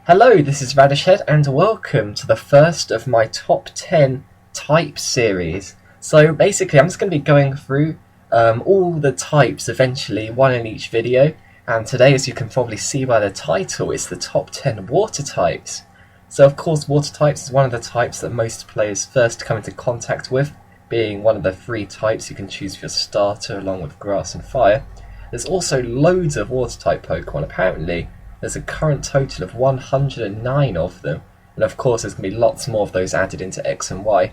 Hello, this is Radishhead and welcome to the first of my top 10 type series. So basically I'm just going to be going through all the types eventually, one in each video, and today, as you can probably see by the title, it's the top 10 water types. So of course water types is one of the types that most players first come into contact with, being one of the 3 types you can choose for your starter along with grass and fire. There's also loads of water type Pokemon. Apparently there's a current total of 109 of them, and of course there's going to be lots more of those added into X and Y.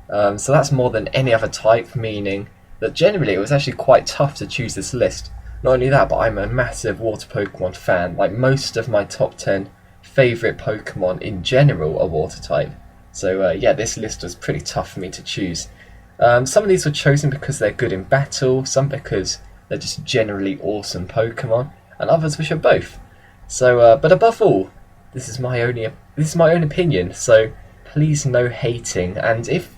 So that's more than any other type, meaning that generally it was actually quite tough to choose this list. Not only that, but I'm a massive water Pokemon fan. Like, most of my top 10 favourite Pokemon in general are water type. So yeah, this list was pretty tough for me to choose. Some of these were chosen because they're good in battle, some because they're just generally awesome Pokemon, and others which are both. So, but above all, this is my own opinion. So please no hating. And if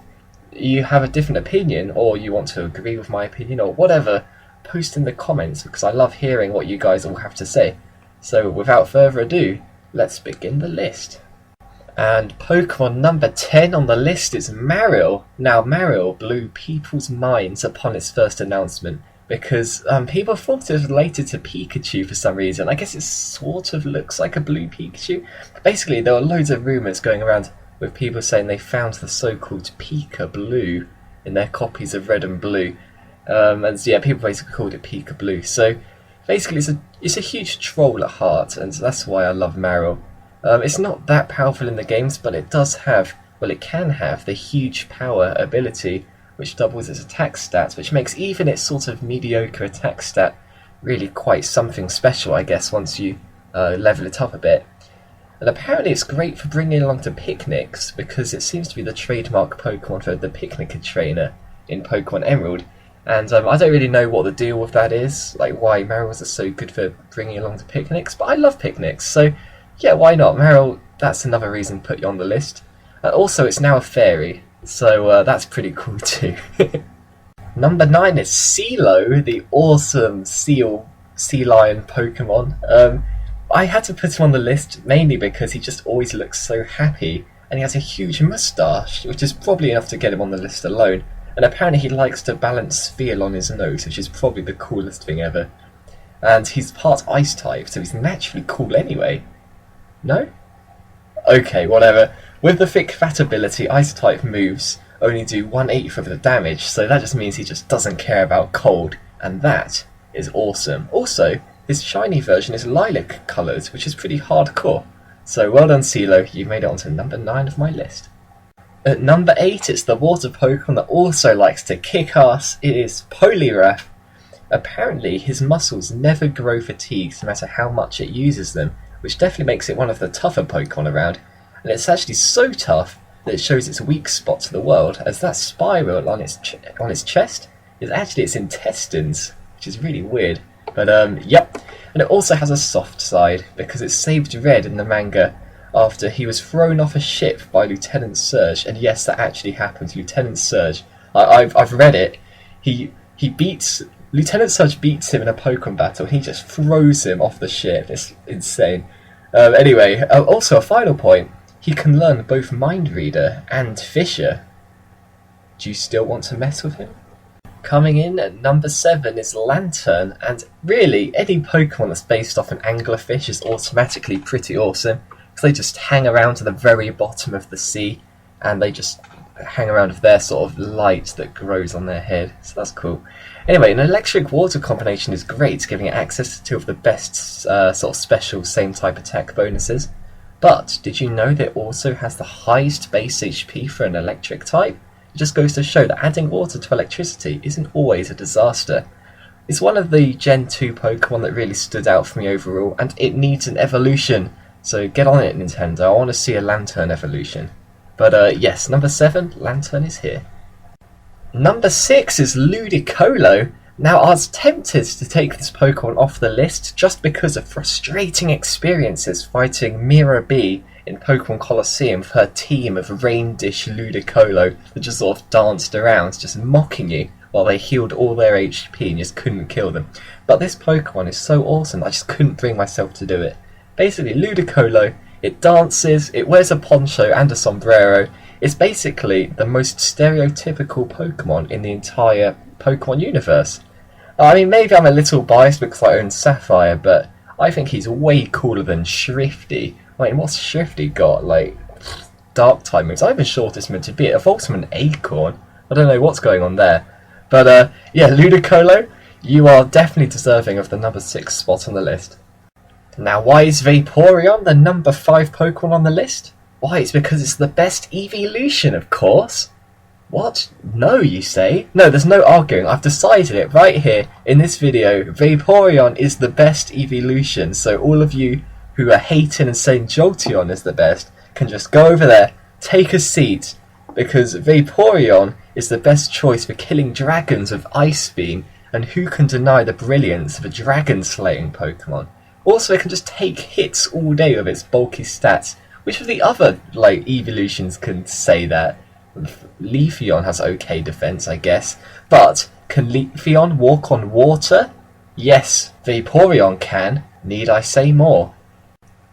you have a different opinion, or you want to agree with my opinion, or whatever, post in the comments because I love hearing what you guys all have to say. So without further ado, let's begin the list. And Pokemon number 10 on the list is Marill. Now, Marill blew people's minds upon its first announcement, because people thought it was related to Pikachu for some reason. I guess it sort of looks like a blue Pikachu. Basically, there were loads of rumours going around with people saying they found the so-called Pika Blue in their copies of Red and Blue. And yeah, people basically called it Pika Blue. So basically, it's a huge troll at heart, and that's why I love Marill. It's not that powerful in the games, but it does have, well, it can have the huge power ability, which doubles its attack stats, which makes even its sort of mediocre attack stat really quite something special, I guess, once you level it up a bit. And apparently it's great for bringing along to picnics, because it seems to be the trademark Pokemon for the Picnicker trainer in Pokemon Emerald. And I don't really know what the deal with that is, like why Marills are so good for bringing along to picnics, but I love picnics, so yeah, why not? Marill, that's another reason to put you on the list. Also, it's now a fairy, so that's pretty cool too. Number 9 is Sealo, the awesome sea lion Pokemon. I had to put him on the list mainly because he just always looks so happy, and he has a huge moustache, which is probably enough to get him on the list alone. And apparently he likes to balance Sphere on his nose, which is probably the coolest thing ever. And he's part Ice type, so he's naturally cool anyway. No? Okay, whatever. With the thick fat ability, Ice type moves only do 1/8 of the damage, so that just means he just doesn't care about cold, and that is awesome. Also, his shiny version is lilac coloured, which is pretty hardcore. So well done, Sealo, you've made it onto number 9 of my list. At number 8, it's the water Pokemon that also likes to kick ass. It is Poliwrath. Apparently, his muscles never grow fatigued no matter how much it uses them, which definitely makes it one of the tougher Pokemon around. And it's actually so tough that it shows its weak spot to the world, as that spiral on its chest is actually its intestines, which is really weird. But yep. And it also has a soft side, because it saved Red in the manga after he was thrown off a ship by Lieutenant Surge. And yes, that actually happened. Lieutenant Surge, I've read it. Lieutenant Surge beats him in a Pokemon battle. He just throws him off the ship. It's insane. Anyway, also a final point. He can learn both Mind Reader and Fissure. Do you still want to mess with him? Coming in at number 7 is Lanturn, and really, any Pokemon that's based off an anglerfish is automatically pretty awesome, because they just hang around to the very bottom of the sea, and they just hang around with their sort of light that grows on their head, so that's cool. Anyway, an electric water combination is great, giving it access to 2 of the best sort of special same type attack bonuses. But did you know that it also has the highest base HP for an electric type? It just goes to show that adding water to electricity isn't always a disaster. It's one of the Gen 2 Pokemon that really stood out for me overall, and it needs an evolution. So get on it, Nintendo. I want to see a Lanturn evolution. But yes, number 7, Lanturn is here. Number 6 is Ludicolo. Now, I was tempted to take this Pokemon off the list just because of frustrating experiences fighting Mira B in Pokemon Colosseum with her team of Rain Dish Ludicolo that just sort of danced around, just mocking you while they healed all their HP and just couldn't kill them. But this Pokemon is so awesome, I just couldn't bring myself to do it. Basically, Ludicolo It dances, it wears a poncho and a sombrero. It's basically the most stereotypical Pokemon in the entire Pokemon universe. I mean, maybe I'm a little biased because I own Sapphire, but I think he's way cooler than Shrifty. I mean, what's Shrifty got? Like, Dark type moves. I'm even sure it's meant to be. It evolves from an acorn. I don't know what's going on there. But, yeah, Ludicolo, you are definitely deserving of the number 6 spot on the list. Now, why is Vaporeon the number 5 Pokemon on the list? Why, it's because it's the best evolution, of course. What? No, you say? No, there's no arguing. I've decided it right here in this video. Vaporeon is the best evolution, so all of you who are hating and saying Jolteon is the best can just go over there, take a seat, because Vaporeon is the best choice for killing dragons with Ice Beam, and who can deny the brilliance of a dragon-slaying Pokemon? Also, it can just take hits all day with its bulky stats. Which of the other, evolutions can say that? Leafeon has okay defense, I guess. But, can Leafeon walk on water? Yes, Vaporeon can. Need I say more?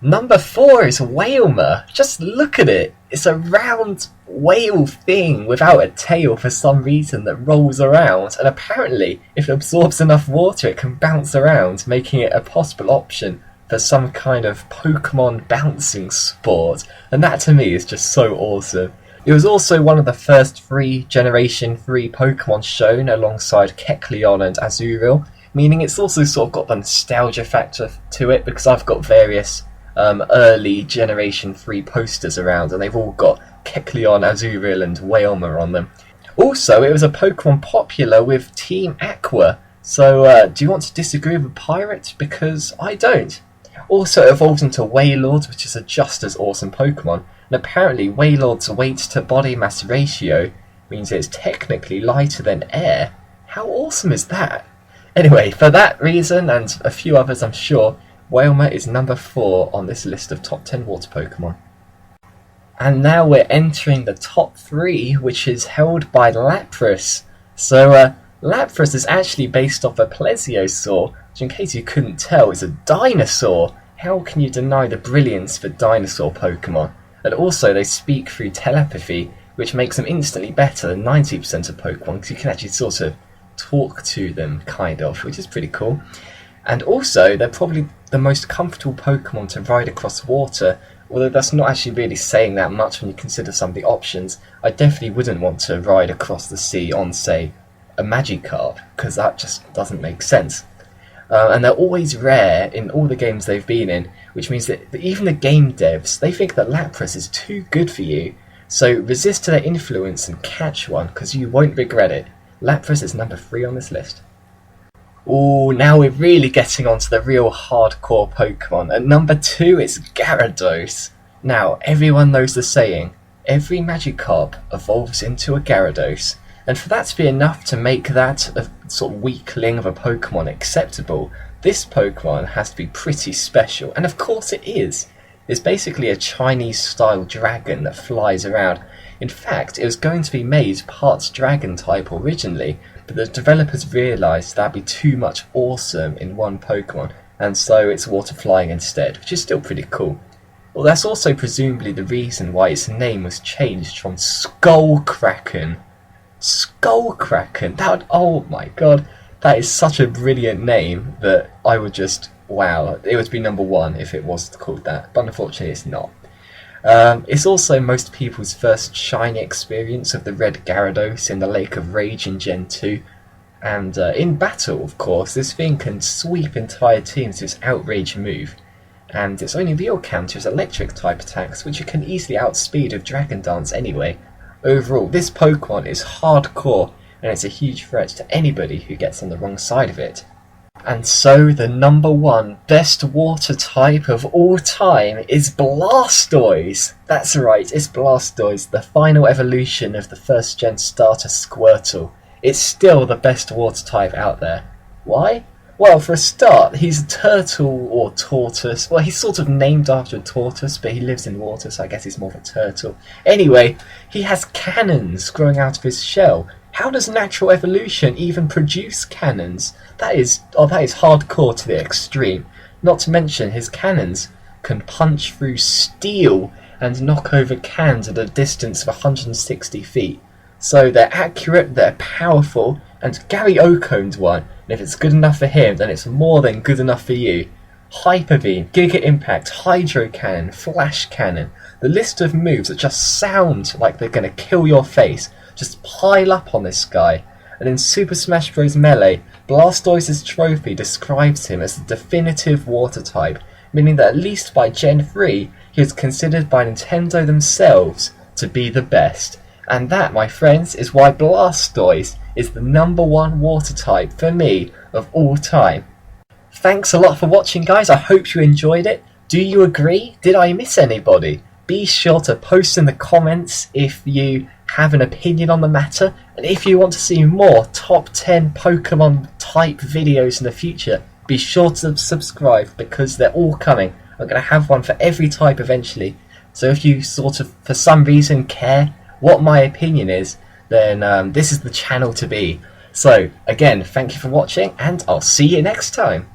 Number 4 is Wailmer. Just look at it. It's a round whale thing without a tail for some reason that rolls around, and apparently if it absorbs enough water it can bounce around, making it a possible option for some kind of Pokemon bouncing sport, and that to me is just so awesome. It was also one of the first Generation 3 Pokemon shown alongside Kecleon and Azurill, meaning it's also sort of got the nostalgia factor to it, because I've got various early Generation 3 posters around, and they've all got Kecleon, Azurill and Wailmer on them. Also, it was a Pokemon popular with Team Aqua, so do you want to disagree with Pirate? Because I don't. Also, it evolved into Wailord, which is a just as awesome Pokemon, and apparently Wailord's weight to body mass ratio means it's technically lighter than air. How awesome is that? Anyway, for that reason, and a few others I'm sure, Wailmer is number 4 on this list of top 10 water Pokemon. And now we're entering the top 3, which is held by Lapras. So, Lapras is actually based off a Plesiosaur, which in case you couldn't tell is a dinosaur. How can you deny the brilliance of a dinosaur Pokemon? And also they speak through telepathy, which makes them instantly better than 90% of Pokemon, because you can actually sort of talk to them, kind of, which is pretty cool. And also, they're probably the most comfortable Pokemon to ride across water, although that's not actually really saying that much when you consider some of the options. I definitely wouldn't want to ride across the sea on, say, a Magikarp, because that just doesn't make sense. And they're always rare in all the games they've been in, which means that even the game devs, they think that Lapras is too good for you, so resist to their influence and catch one, because you won't regret it. Lapras is number 3 on this list. Ooh, now we're really getting onto the real hardcore Pokemon. At number 2 it's Gyarados. Now, everyone knows the saying, every Magikarp evolves into a Gyarados. And for that to be enough to make that a sort of weakling of a Pokemon acceptable, this Pokemon has to be pretty special. And of course it is. It's basically a Chinese-style dragon that flies around. In fact, it was going to be made parts dragon type originally, but the developers realised that'd be too much awesome in one Pokemon, and so it's water flying instead, which is still pretty cool. Well, that's also presumably the reason why its name was changed from Skullkraken. Skullkraken! Oh my god, that is such a brilliant name that I would just, wow, it would be number 1 if it was called that, but unfortunately it's not. It's also most people's first shiny experience of the red Gyarados in the Lake of Rage in Gen 2. And in battle, of course, this thing can sweep entire teams with its Outrage move. And its only real counter is electric type attacks, which it can easily outspeed with Dragon Dance anyway. Overall, this Pokemon is hardcore, and it's a huge threat to anybody who gets on the wrong side of it. And so the number 1 best water type of all time is Blastoise! That's right, it's Blastoise, the final evolution of the first gen starter Squirtle. It's still the best water type out there. Why? Well, for a start, he's a turtle or tortoise. Well, he's sort of named after a tortoise, but he lives in water, so I guess he's more of a turtle. Anyway, he has cannons growing out of his shell. How does natural evolution even produce cannons? That is hardcore to the extreme. Not to mention his cannons can punch through steel and knock over cans at a distance of 160 feet. So they're accurate, they're powerful, and Gary Ocon's one, and if it's good enough for him, then it's more than good enough for you. Hyper Beam, Giga Impact, Hydro Cannon, Flash Cannon. The list of moves that just sound like they're going to kill your face just pile up on this guy. And in Super Smash Bros. Melee, Blastoise's trophy describes him as the definitive water type, meaning that at least by Gen 3, he is considered by Nintendo themselves to be the best. And that, my friends, is why Blastoise is the #1 water type for me of all time. Thanks a lot for watching, guys. I hope you enjoyed it. Do you agree? Did I miss anybody? Be sure to post in the comments if you have an opinion on the matter, and if you want to see more top 10 Pokemon type videos in the future, be sure to subscribe because they're all coming. I'm going to have one for every type eventually, so if you sort of for some reason care what my opinion is, then this is the channel to be. So again, thank you for watching, and I'll see you next time.